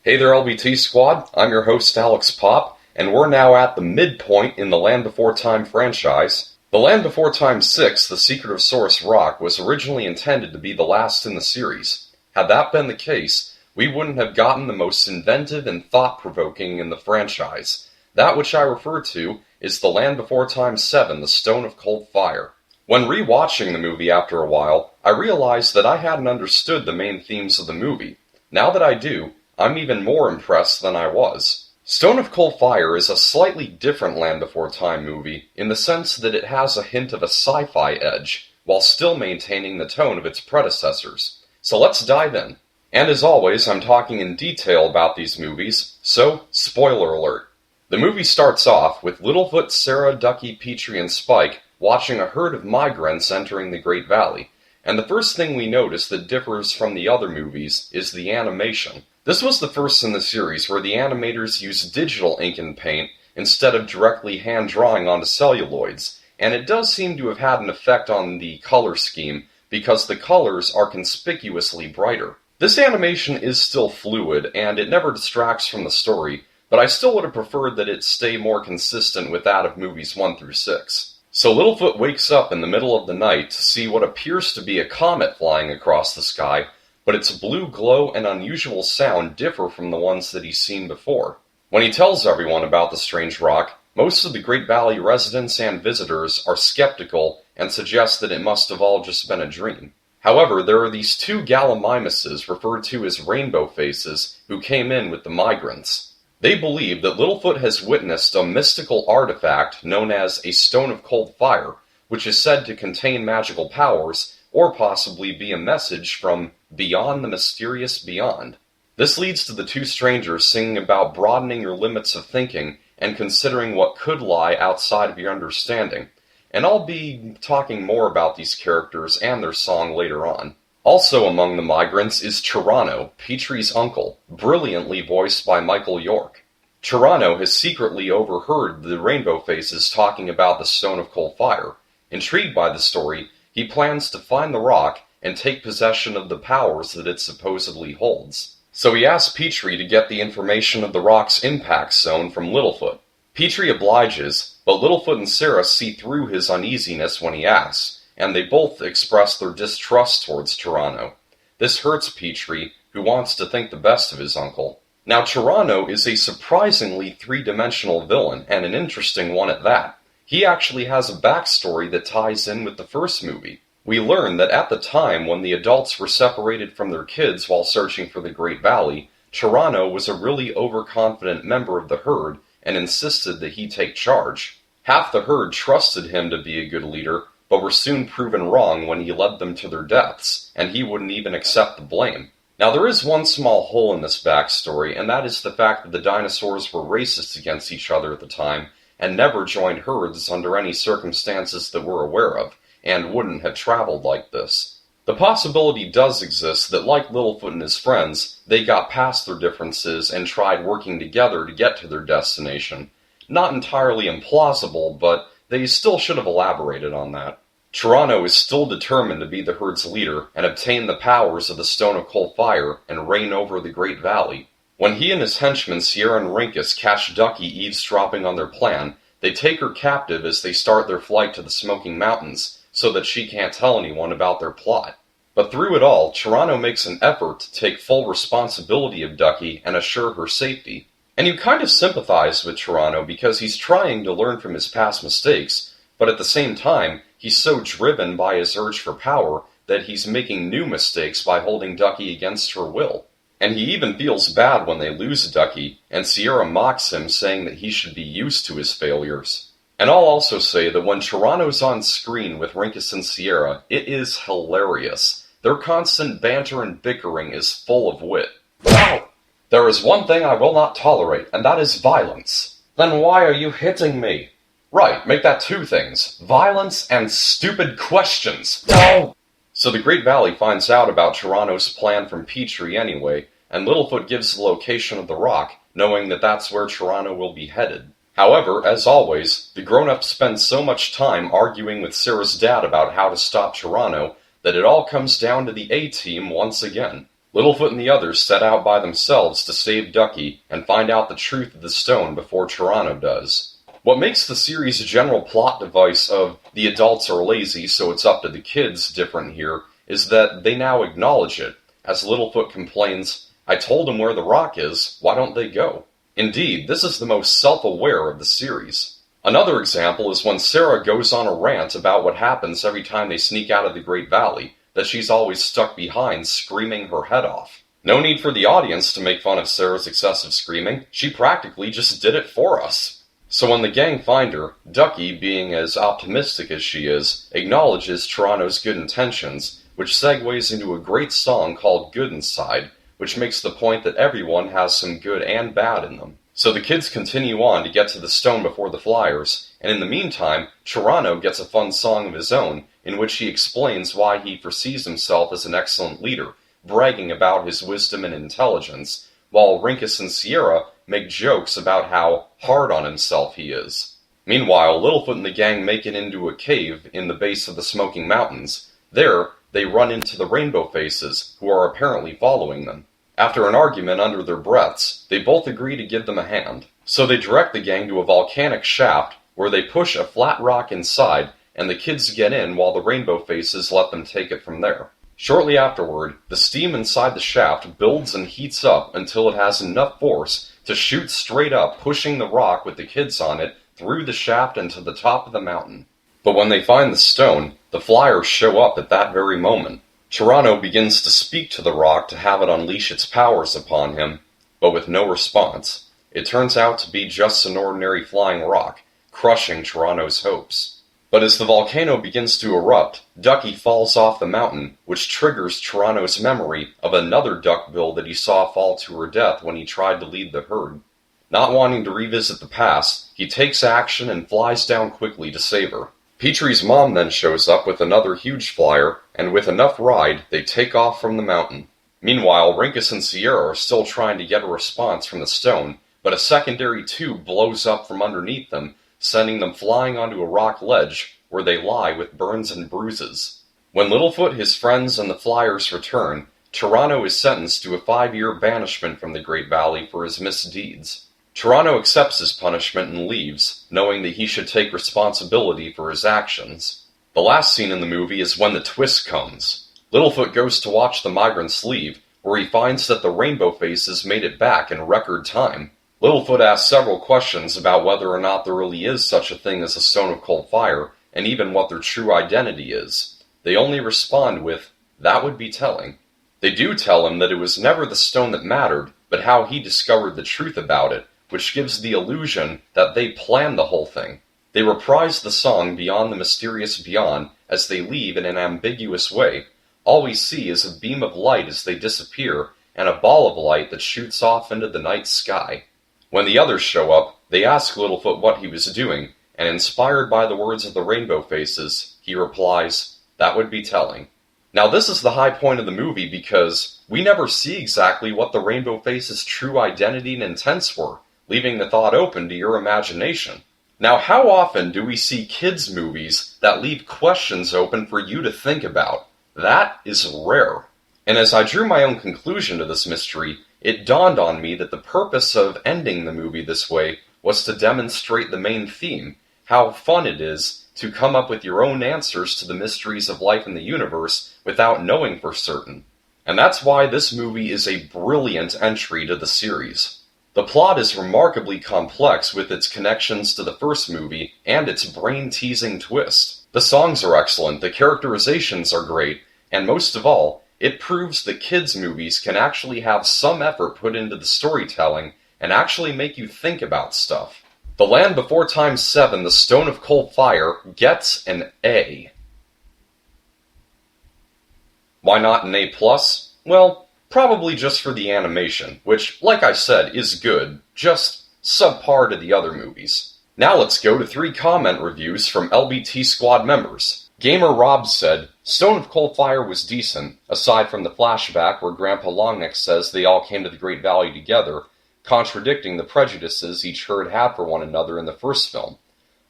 Hey there, LBT Squad. I'm your host, Alex Pop, and we're now at the midpoint in the Land Before Time franchise. The Land Before Time 6, The Secret of Source Rock, was originally intended to be the last in the series. Had that been the case, we wouldn't have gotten the most inventive and thought-provoking in the franchise. That which I refer to is the Land Before Time 7, The Stone of Cold Fire. When re-watching the movie after a while, I realized that I hadn't understood the main themes of the movie. Now that I do, I'm even more impressed than I was. Stone of Cold Fire is a slightly different Land Before Time movie in the sense that it has a hint of a sci-fi edge, while still maintaining the tone of its predecessors. So let's dive in. And as always, I'm talking in detail about these movies, so spoiler alert. The movie starts off with Littlefoot, Sarah, Ducky, Petrie, and Spike watching a herd of migrants entering the Great Valley, and the first thing we notice that differs from the other movies is the animation. This was the first in the series where the animators used digital ink and paint instead of directly hand-drawing onto celluloids, and it does seem to have had an effect on the color scheme because the colors are conspicuously brighter. This animation is still fluid, and it never distracts from the story, but I still would have preferred that it stay more consistent with that of movies 1 through 6. So Littlefoot wakes up in the middle of the night to see what appears to be a comet flying across the sky, but its blue glow and unusual sound differ from the ones that he's seen before. When he tells everyone about the strange rock, most of the Great Valley residents and visitors are skeptical and suggest that it must have all just been a dream. However, there are these two gallimimuses referred to as rainbow faces who came in with the migrants. They believe that Littlefoot has witnessed a mystical artifact known as a Stone of Cold Fire, which is said to contain magical powers or possibly be a message from beyond the mysterious beyond. This leads to the two strangers singing about broadening your limits of thinking and considering what could lie outside of your understanding. And I'll be talking more about these characters and their song later on. Also among the migrants is Torano, Petrie's uncle, brilliantly voiced by Michael York. Torano has secretly overheard the Rainbow Faces talking about the Stone of Cold Fire. Intrigued by the story, he plans to find the rock and take possession of the powers that it supposedly holds. So he asks Petrie to get the information of the rock's impact zone from Littlefoot. Petrie obliges, but Littlefoot and Sarah see through his uneasiness when he asks, and they both express their distrust towards Torano. This hurts Petrie, who wants to think the best of his uncle. Now Torano is a surprisingly three-dimensional villain, and an interesting one at that. He actually has a backstory that ties in with the first movie. We learn that at the time when the adults were separated from their kids while searching for the Great Valley, Torano was a really overconfident member of the herd and insisted that he take charge. Half the herd trusted him to be a good leader, but were soon proven wrong when he led them to their deaths, and he wouldn't even accept the blame. Now there is one small hole in this backstory, and that is the fact that the dinosaurs were racist against each other at the time, and never joined herds under any circumstances that we're aware of, and wouldn't have traveled like this. The possibility does exist that like Littlefoot and his friends, they got past their differences and tried working together to get to their destination. Not entirely implausible, but they still should have elaborated on that. Torano is still determined to be the herd's leader and obtain the powers of the Stone of Cold Fire and reign over the Great Valley. When he and his henchmen Sierra and Rinkus catch Ducky eavesdropping on their plan, they take her captive as they start their flight to the Smoking Mountains, so that she can't tell anyone about their plot. But through it all, Torano makes an effort to take full responsibility of Ducky and assure her safety. And you kind of sympathize with Torano because he's trying to learn from his past mistakes, but at the same time, he's so driven by his urge for power that he's making new mistakes by holding Ducky against her will. And he even feels bad when they lose Ducky, and Sierra mocks him, saying that he should be used to his failures. And I'll also say that when Torano's on screen with Rinkus and Sierra, it is hilarious. Their constant banter and bickering is full of wit. Wow! There is one thing I will not tolerate, and that is violence. Then why are you hitting me? Right, make that two things. Violence and stupid questions. No! So the Great Valley finds out about Torano's plan from Petrie anyway, and Littlefoot gives the location of the rock, knowing that that's where Torano will be headed. However, as always, the grown-ups spend so much time arguing with Sarah's dad about how to stop Torano that it all comes down to the A-Team once again. Littlefoot and the others set out by themselves to save Ducky and find out the truth of the stone before Torano does. What makes the series' general plot device of the adults are lazy so it's up to the kids different here is that they now acknowledge it, as Littlefoot complains, "I told them where the rock is, why don't they go?" Indeed, this is the most self-aware of the series. Another example is when Sarah goes on a rant about what happens every time they sneak out of the Great Valley, that she's always stuck behind screaming her head off. No need for the audience to make fun of Sarah's excessive screaming, she practically just did it for us. So when the gang find her, Ducky, being as optimistic as she is, acknowledges Torano's good intentions, which segues into a great song called Good Inside, which makes the point that everyone has some good and bad in them. So the kids continue on to get to the stone before the Flyers, and in the meantime, Torano gets a fun song of his own, in which he explains why he foresees himself as an excellent leader, bragging about his wisdom and intelligence, while Rinkus and Sierra make jokes about how hard on himself he is. Meanwhile, Littlefoot and the gang make it into a cave in the base of the Smoking Mountains. There, they run into the Rainbow Faces, who are apparently following them. After an argument under their breaths, they both agree to give them a hand. So they direct the gang to a volcanic shaft, where they push a flat rock inside, and the kids get in while the Rainbow Faces let them take it from there. Shortly afterward, the steam inside the shaft builds and heats up until it has enough force to shoot straight up, pushing the rock with the kids on it through the shaft and to the top of the mountain. But when they find the stone, the Flyers show up at that very moment. Torano begins to speak to the rock to have it unleash its powers upon him, but with no response. It turns out to be just an ordinary flying rock, crushing Torano's hopes. But as the volcano begins to erupt, Ducky falls off the mountain, which triggers Torano's memory of another duckbill that he saw fall to her death when he tried to lead the herd. Not wanting to revisit the past, he takes action and flies down quickly to save her. Petrie's mom then shows up with another huge flyer, and with enough ride, they take off from the mountain. Meanwhile, Rinkus and Sierra are still trying to get a response from the stone, but a secondary tube blows up from underneath them, sending them flying onto a rock ledge, where they lie with burns and bruises. When Littlefoot, his friends, and the Flyers return, Torano is sentenced to a 5-year banishment from the Great Valley for his misdeeds. Torano accepts his punishment and leaves, knowing that he should take responsibility for his actions. The last scene in the movie is when the twist comes. Littlefoot goes to watch the migrants leave, where he finds that the Rainbow Faces made it back in record time. Littlefoot asks several questions about whether or not there really is such a thing as a stone of cold fire, and even what their true identity is. They only respond with, "That would be telling." They do tell him that it was never the stone that mattered, but how he discovered the truth about it, which gives the illusion that they planned the whole thing. They reprise the song Beyond the Mysterious Beyond as they leave in an ambiguous way. All we see is a beam of light as they disappear, and a ball of light that shoots off into the night sky. When the others show up, they ask Littlefoot what he was doing, and inspired by the words of the Rainbow Faces, he replies, "That would be telling." Now this is the high point of the movie because we never see exactly what the Rainbow Faces' true identity and intents were, leaving the thought open to your imagination. Now, how often do we see kids' movies that leave questions open for you to think about? That is rare. And as I drew my own conclusion to this mystery, it dawned on me that the purpose of ending the movie this way was to demonstrate the main theme, how fun it is to come up with your own answers to the mysteries of life in the universe without knowing for certain. And that's why this movie is a brilliant entry to the series. The plot is remarkably complex with its connections to the first movie and its brain-teasing twist. The songs are excellent, the characterizations are great, and most of all, it proves that kids' movies can actually have some effort put into the storytelling and actually make you think about stuff. The Land Before Time 7, The Stone of Cold Fire, gets an A. Why not an A+? Well, probably just for the animation, which, like I said, is good, just subpar to the other movies. Now let's go to 3 comment reviews from LBT Squad members. Gamer Rob said, Stone of Cold Fire was decent, aside from the flashback where Grandpa Longneck says they all came to the Great Valley together, contradicting the prejudices each herd had for one another in the first film.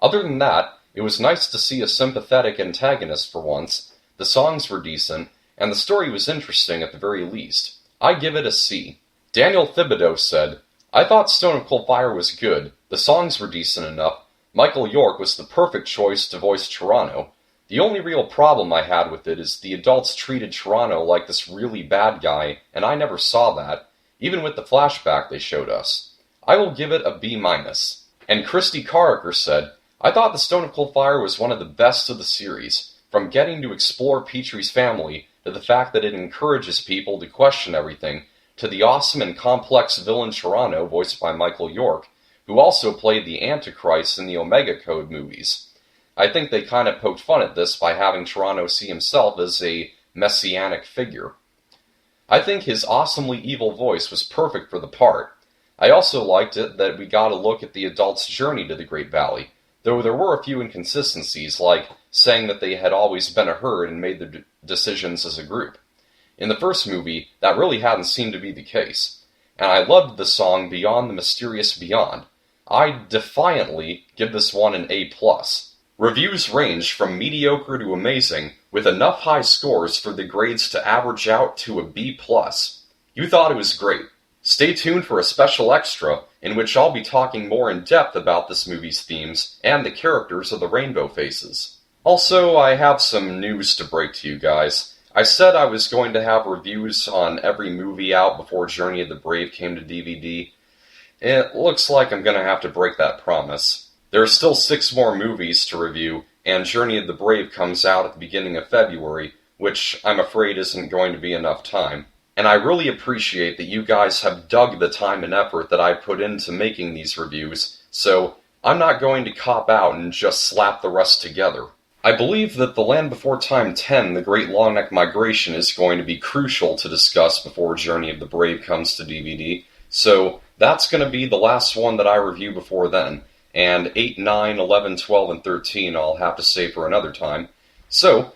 Other than that, it was nice to see a sympathetic antagonist for once, the songs were decent, and the story was interesting at the very least. I give it a C. Daniel Thibodeau said, I thought Stone of Cold Fire was good, the songs were decent enough, Michael York was the perfect choice to voice Torano. The only real problem I had with it is the adults treated Torano like this really bad guy, and I never saw that, even with the flashback they showed us. I will give it a B-. And Christy Carricker said, I thought the Stone of Cold Fire was one of the best of the series, from getting to explore Petrie's family, to the fact that it encourages people to question everything, to the awesome and complex villain Torano, voiced by Michael York, who also played the Antichrist in the Omega Code movies. I think they kind of poked fun at this by having Torano see himself as a messianic figure. I think his awesomely evil voice was perfect for the part. I also liked it that we got a look at the adults' journey to the Great Valley, though there were a few inconsistencies, like saying that they had always been a herd and made their decisions as a group. In the first movie, that really hadn't seemed to be the case. And I loved the song Beyond the Mysterious Beyond. I defiantly give this one an A+. Reviews range from mediocre to amazing, with enough high scores for the grades to average out to a B+. You thought it was great. Stay tuned for a special extra, in which I'll be talking more in depth about this movie's themes and the characters of the Rainbow Faces. Also, I have some news to break to you guys. I said I was going to have reviews on every movie out before Journey of the Brave came to DVD. It looks like I'm going to have to break that promise. There are still 6 more movies to review, and Journey of the Brave comes out at the beginning of February, which I'm afraid isn't going to be enough time. And I really appreciate that you guys have dug the time and effort that I put into making these reviews, so I'm not going to cop out and just slap the rest together. I believe that The Land Before Time 10, The Great Longneck Migration, is going to be crucial to discuss before Journey of the Brave comes to DVD, so that's going to be the last one that I review before then, and 8, 9, 11, 12, and 13 I'll have to save for another time. So,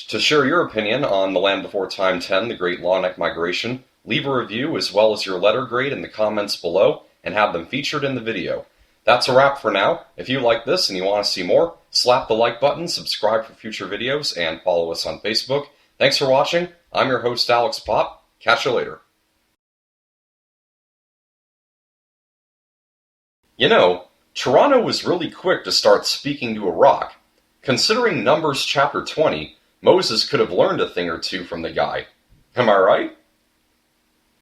to share your opinion on The Land Before Time 10, The Great Longneck Migration, leave a review as well as your letter grade in the comments below, and have them featured in the video. That's a wrap for now. If you like this and you want to see more, slap the like button, subscribe for future videos, and follow us on Facebook. Thanks for watching. I'm your host, Alex Pop. Catch you later. You know, Torano was really quick to start speaking to a rock. Considering Numbers chapter 20, Moses could have learned a thing or two from the guy. Am I right?